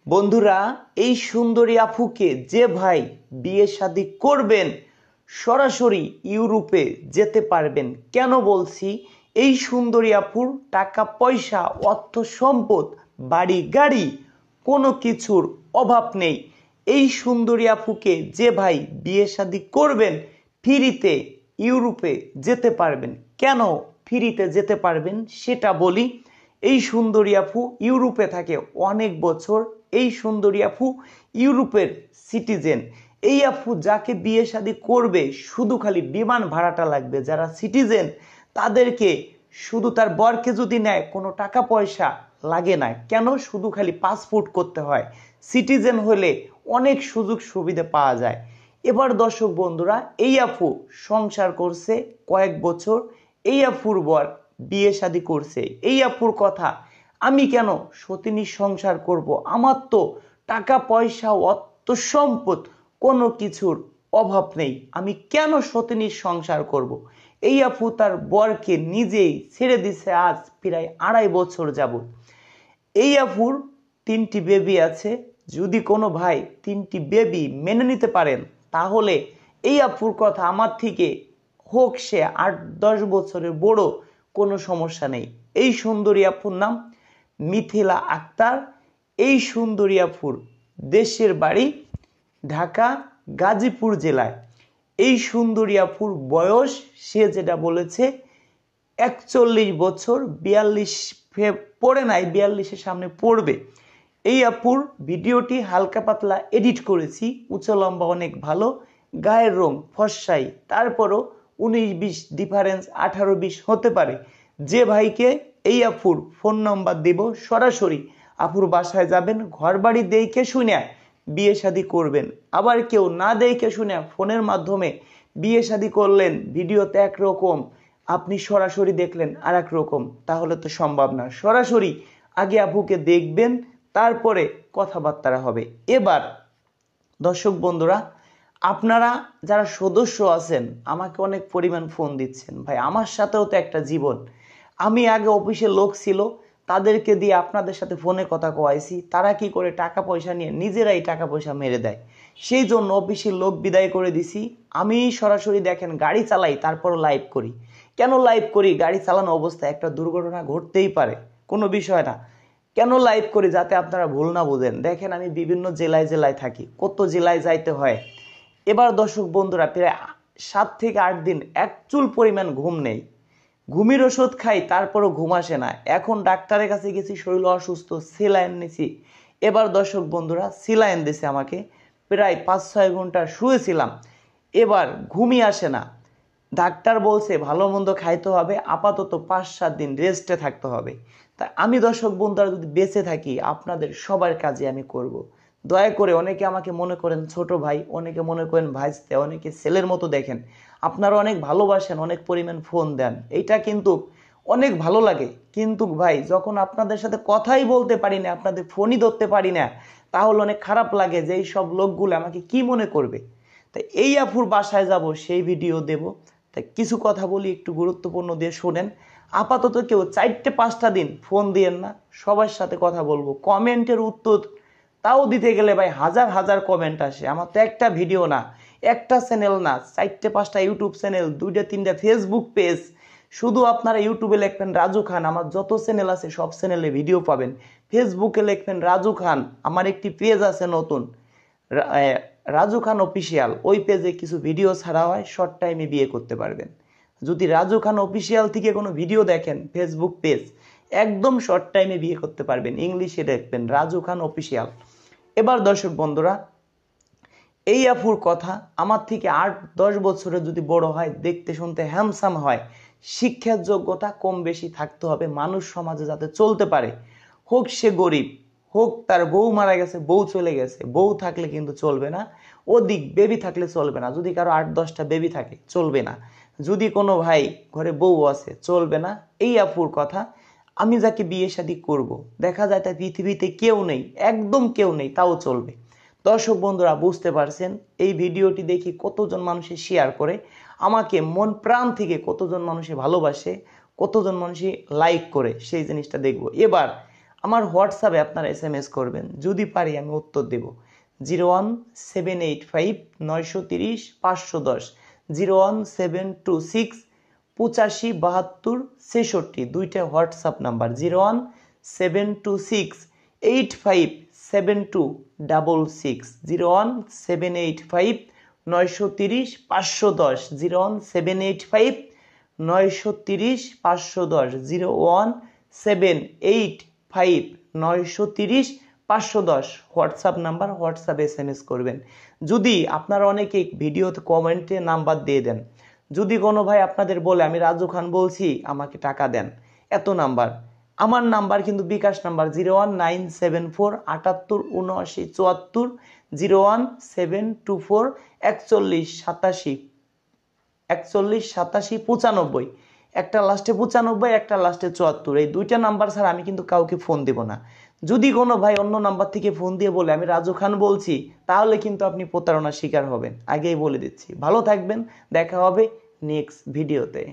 বন্ধুরা, এই সুন্দরী আপুকে যে ভাই বিয়ে শাদী করবেন সরাসরি ইউরোপে যেতে পারবেন। কেন বলছি? এই সুন্দরী আপুর টাকা পয়সা, অর্থ সম্পদ, বাড়ি গাড়ি কোনো কিছুর অভাব নেই। এই সুন্দরী আপুকে যে ভাই বিয়ে শাদী করবেন ফ্রিতে ইউরোপে যেতে পারবেন। কেন ফ্রিতে যেতে পারবেন সেটা বলি। এই সুন্দরী আপু ইউরোপে থাকে অনেক বছর। এই সুন্দরী আপু ইউরোপের সিটিজেন। এই আপু যাকে বিয়ে শাদী করবে শুধু খালি বিমান ভাড়াটা লাগবে। যারা সিটিজেন তাদেরকে শুধু তার বরকে যদি নেয় কোনো টাকা পয়সা লাগে না। কেন? শুধু খালি পাসপোর্ট করতে হয়। সিটিজেন হলে অনেক সুযোগ সুবিধা পাওয়া যায়। এবার দর্শক বন্ধুরা, এই আপু সংসার করছে কয়েক বছর। এই আপুর বর বিয়ে শাদী করছে। এই আপুর কথা, আমি কেন সতিনীর সংসার করব? আমার তো টাকা পয়সা, অর্থ সম্পদ কোনো কিছুর অভাব নেই। আমি কেন সতিনীর সংসার করব? এই আপু তার বরকে নিজেই ছেড়ে দিছে আজ প্রায় 2.5 বছর যাবত। এই আপুর 3টি বেবি আছে। যদি কোনো ভাই 3টি বেবি মেনে নিতে পারেন তাহলে এই আপুর কথা, আমার থেকে হোক সে 8-10 বছরের বড়, কোনো সমস্যা নেই। এই সুন্দরী আপুর নাম মিথিলা আক্তার। এই সুন্দরী আপুর দেশের বাড়ি ঢাকা গাজীপুর জেলায়। এই সুন্দরী আপুর বয়স, সে যেটা বলেছে, 41 বছর। 42 পড়ে নাই, 42-এর সামনে পড়বে। এই আপুর ভিডিওটি হালকা পাতলা এডিট করেছি। উঁচু লম্বা অনেক ভালো, গায়ের রং ফর্সাই, তারপরও 19-20 ডিফারেন্স, 18-20 হতে পারে। যে ভাইকে এই আপুর ফোন নাম্বার দেব, সরাসরি আপুর বাসায় যাবেন, ঘর বাড়ি দেখে শুনে বিয়ে শাদী করবেন। আবার কেউ না দেখে শুনে ফোনের মাধ্যমে বিয়ে শাদী করলেন, ভিডিওতে একরকম, আপনি সরাসরি দেখলেন আর এক রকম, তাহলে তো সম্ভব না। সরাসরি আগে আপুকে দেখবেন, তারপরে কথাবার্তা হবে। এবার দর্শক বন্ধুরা, আপনারা যারা সদস্য আছেন আমাকে অনেক পরিমাণ ফোন দিচ্ছেন, ভাই আমার সাথেও তো একটা জীবন। আমি আগে অফিসে লোক ছিল, তাদেরকে দিয়ে আপনাদের সাথে ফোনে কথা কওয়াইছি। তারা কি করে টাকা পয়সা নিয়ে নিজেরাই টাকা পয়সা মেরে দেয়। সেই জন্য অফিসের লোক বিদায় করে দিছি। আমি সরাসরি দেখেন গাড়ি চালাই, তারপর লাইভ করি। কেন লাইভ করি? গাড়ি চালানো অবস্থায় একটা দুর্ঘটনা ঘটতেই পারে, কোনো বিষয় না। কেন লাইভ করি? যাতে আপনারা ভুল না বুঝেন। দেখেন আমি বিভিন্ন জেলায় জেলায় থাকি, কত জেলায় যাইতে হয়। এবার দর্শক বন্ধুরা, প্রায় 7 থেকে 8 দিন এক চুল পরিমাণ ঘুম নেই। ঘুমের ওষুধ খাই, তারপরও ঘুম আসে না। এখন ডাক্তারের কাছে গেছি, শরীর অসুস্থ, সেলাইন নিছি। এবার দর্শক বন্ধুরা, সেলাইন দিছে আমাকে। প্রায় 5-6 ঘন্টা শুয়েছিলাম, এবার ঘুমই আসে না। ডাক্তার বলছে ভালো মন্দ খাইতে হবে, আপাতত 5-7 দিন রেস্টে থাকতে হবে। তাই আমি দর্শক বন্ধুরা যদি বেঁচে থাকি আপনাদের সবার কাজে আমি করব। দয়া করে, অনেকে আমাকে মনে করেন ছোট ভাই, অনেকে মনে করেন ভাইস্তে, অনেকে ছেলের মতো দেখেন। আপনারা অনেক ভালোবাসেন, অনেক পরিমাণ ফোন দেন, এইটা কিন্তু অনেক ভালো লাগে। কিন্তু ভাই, যখন আপনাদের সাথে কথাই বলতে পারি না, আপনাদের ফোনই ধরতে পারি না, তাহলে অনেক খারাপ লাগে যে এই সব লোকগুলো আমাকে কি মনে করবে। তাই এই আপুর বাসায় যাব, সেই ভিডিও দেব। তাই কিছু কথা বলি, একটু গুরুত্বপূর্ণ দিয়ে শোনেন। আপাতত কেউ 4-5টা দিন ফোন দিয়েন না, সবার সাথে কথা বলবো। কমেন্টের উত্তর তাও দিতে গেলে ভাই হাজার হাজার কমেন্ট আসে। আমার তো একটা ভিডিও না, একটা চ্যানেল না, 4-5টা ইউটিউব চ্যানেল, 2-3টা ফেসবুক পেজ। শুধু আপনারা ইউটিউবে লিখবেন রাজু খান, আমার যত চ্যানেল আছে সব চ্যানেলে ভিডিও পাবেন। ফেসবুকে লিখবেন রাজু খান, আমার একটি পেজ আছে নতুন, রাজু খান অফিসিয়াল। ওই পেজে কিছু ভিডিও ছাড়া হয়, শর্ট টাইমে বিয়ে করতে পারবেন। যদি রাজু খান অফিসিয়াল থেকে কোনো ভিডিও দেখেন, ফেসবুক পেজ, একদম শর্ট টাইমে বিয়ে করতে পারবেন। ইংলিশে দেখবেন রাজু খান অফিসিয়াল। এবার দর্শক বন্ধুরা, এই আপুর কথা, আমার থেকে 8-10 বছরের যদি বড় হয়, দেখতে শুনতে হ্যান্ডসাম হয়, শিক্ষার যোগ্যতা কম বেশি থাকতে হবে, মানুষ সমাজে যাতে চলতে পারে। হোক সে গরিব, হোক তার বউ মারা গেছে, বউ চলে গেছে, বউ থাকলে কিন্তু চলবে না। অধিক বেবি থাকলে চলবে না। যদি কারো 8-10টা বেবি থাকে চলবে না। যদি কোনো ভাই ঘরে বউ আছে চলবে না। এই আপুর কথা। আমি যাকে বিয়ে শাদী করব, দেখা যায় তার পৃথিবীতে কেউ নেই, একদম কেউ নেই, তাও চলবে। দর্শক বন্ধুরা, বুঝতে পারছেন এই ভিডিওটি দেখি কতজন মানুষে শেয়ার করে, আমাকে মন প্রাণ থেকে কতজন মানুষে ভালোবাসে, কতজন মানুষে লাইক করে, সেই জিনিসটা দেখব। এবার আমার হোয়াটসঅ্যাপে আপনারা SMS করবেন, যদি পারি আমি উত্তর দেব। 01785 930 510, 01726 85 72 66, দুইটা হোয়াটসঅ্যাপ নাম্বার। 01726 857266, 01785 930 510, 01785 930 510, 01785 930 510 WhatsApp number. হোয়াটসঅ্যাপে SMS করবেন। যদি আপনারা অনেকে ভিডিওতে কমেন্টে নাম্বার দিয়ে দেন, যদি কোনো ভাই আপনাদের বলে আমি রাজু খান বলছি আমাকে টাকা দেন, এত নাম্বার, আমার নাম্বার কিন্তু বিকাশ নাম্বার 01974 78 79 74, 01724 41 87 41 87 95, একটা লাস্টে 95, একটা লাস্টে 74, এই দুইটা নাম্বার ছাড়া আমি কিন্তু কাউকে ফোন দেব না। যদি কোনো ভাই অন্য নাম্বার থেকে ফোন দিয়ে বলে আমি রাজু খান বলছি, তাহলে কিন্তু আপনি প্রতারণার শিকার হবেন, আগেই বলে দিচ্ছি। ভালো থাকবেন, দেখা হবে নেক্সট ভিডিওতে।